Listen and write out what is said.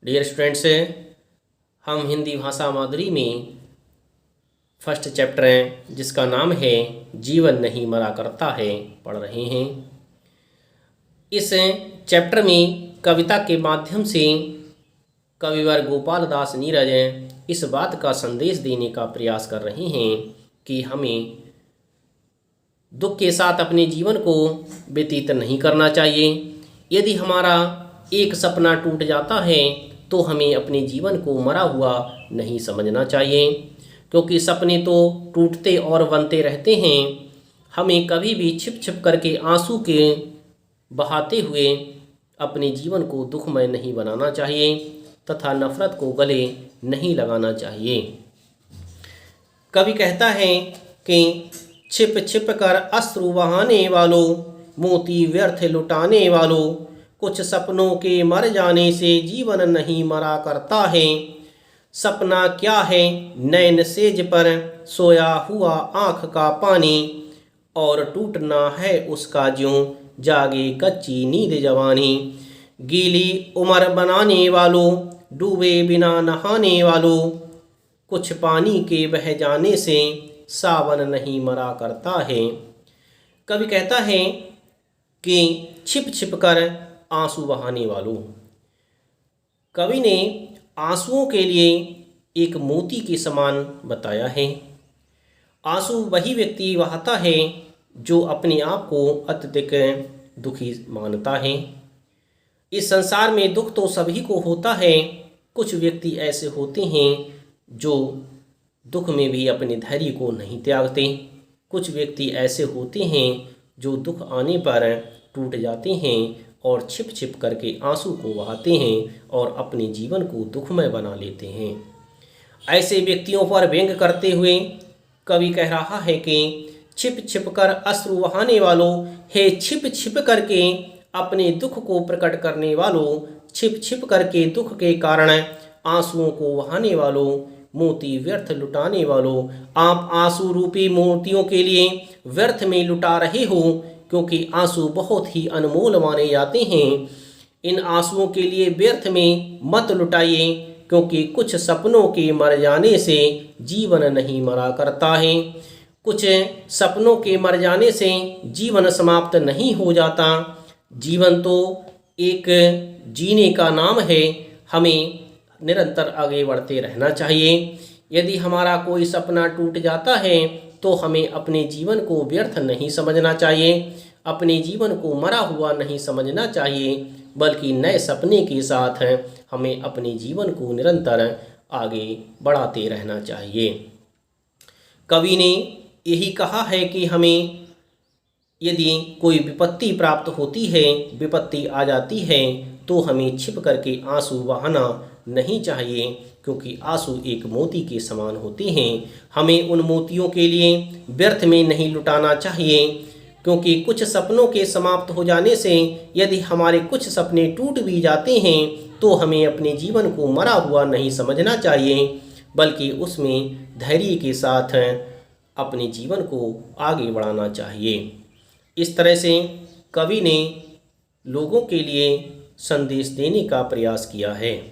Dear students, हम हिंदी भाषा माधुरी में फर्स्ट चैप्टर है जिसका नाम है जीवन नहीं मरा करता है पढ़ रहे हैं। इस चैप्टर में कविता के माध्यम से कविवर गोपाल दास नीरज इस बात का संदेश देने का प्रयास कर रहे हैं कि हमें दुख के साथ अपने जीवन को व्यतीत नहीं करना चाहिए। यदि हमारा एक सपना टूट जाता है तो हमें अपने जीवन को मरा हुआ नहीं समझना चाहिए, क्योंकि सपने तो टूटते और बनते रहते हैं। हमें कभी भी छिप छिप करके आंसू के बहाते हुए अपने जीवन को दुखमय नहीं बनाना चाहिए तथा नफरत को गले नहीं लगाना चाहिए। कवि कहता है कि छिप छिप कर अश्रु बहाने वालों, मोती व्यर्थ लुटाने वालों, कुछ सपनों के मर जाने से जीवन नहीं मरा करता है। सपना क्या है नैन सेज पर सोया हुआ आँख का पानी, और टूटना है उसका ज्यों जागे कच्ची नींद जवानी। गीली उम्र बनाने वालों, डूबे बिना नहाने वालों, कुछ पानी के बह जाने से सावन नहीं मरा करता है। कवि कहता है कि छिप छिप कर आंसू बहाने वालों। कवि ने आंसुओं के लिए एक मोती के समान बताया है। आंसू वही व्यक्ति बहाता है जो अपने आप को अत्यधिक दुखी मानता है। इस संसार में दुख तो सभी को होता है। कुछ व्यक्ति ऐसे होते हैं जो दुख में भी अपने धैर्य को नहीं त्यागते। कुछ व्यक्ति ऐसे होते हैं जो दुख आने पर टूट जाते हैं और छिप छिप करके आंसू को बहाते हैं और अपने जीवन को दुखमय बना लेते हैं। ऐसे व्यक्तियों पर व्यंग करते हुए कवि कह रहा है कि छिप छिप कर अश्रु बहाने वालों, हे छिप छिप करके अपने दुख को प्रकट करने वालों, छिप छिप करके दुख के कारण आंसुओं को बहाने वालों, मोती व्यर्थ लुटाने वालों, आप आंसू रूपी मोतियों के लिए व्यर्थ में लुटा रहे हो, क्योंकि आंसू बहुत ही अनमोल माने जाते हैं। इन आंसुओं के लिए व्यर्थ में मत लुटाइए, क्योंकि कुछ सपनों के मर जाने से जीवन नहीं मरा करता है। कुछ सपनों के मर जाने से जीवन समाप्त नहीं हो जाता। जीवन तो एक जीने का नाम है। हमें निरंतर आगे बढ़ते रहना चाहिए। यदि हमारा कोई सपना टूट जाता है तो हमें अपने जीवन को व्यर्थ नहीं समझना चाहिए, अपने जीवन को मरा हुआ नहीं समझना चाहिए, बल्कि नए सपने के साथ हमें अपने जीवन को निरंतर आगे बढ़ाते रहना चाहिए। कवि ने यही कहा है कि हमें यदि कोई विपत्ति प्राप्त होती है, विपत्ति आ जाती है, तो हमें छिप करके आंसू बहाना नहीं चाहिए, क्योंकि आंसू एक मोती के समान होते हैं। हमें उन मोतियों के लिए व्यर्थ में नहीं लुटाना चाहिए, क्योंकि कुछ सपनों के समाप्त हो जाने से यदि हमारे कुछ सपने टूट भी जाते हैं तो हमें अपने जीवन को मरा हुआ नहीं समझना चाहिए, बल्कि उसमें धैर्य के साथ अपने जीवन को आगे बढ़ाना चाहिए। इस तरह से कवि ने लोगों के लिए संदेश देने का प्रयास किया है।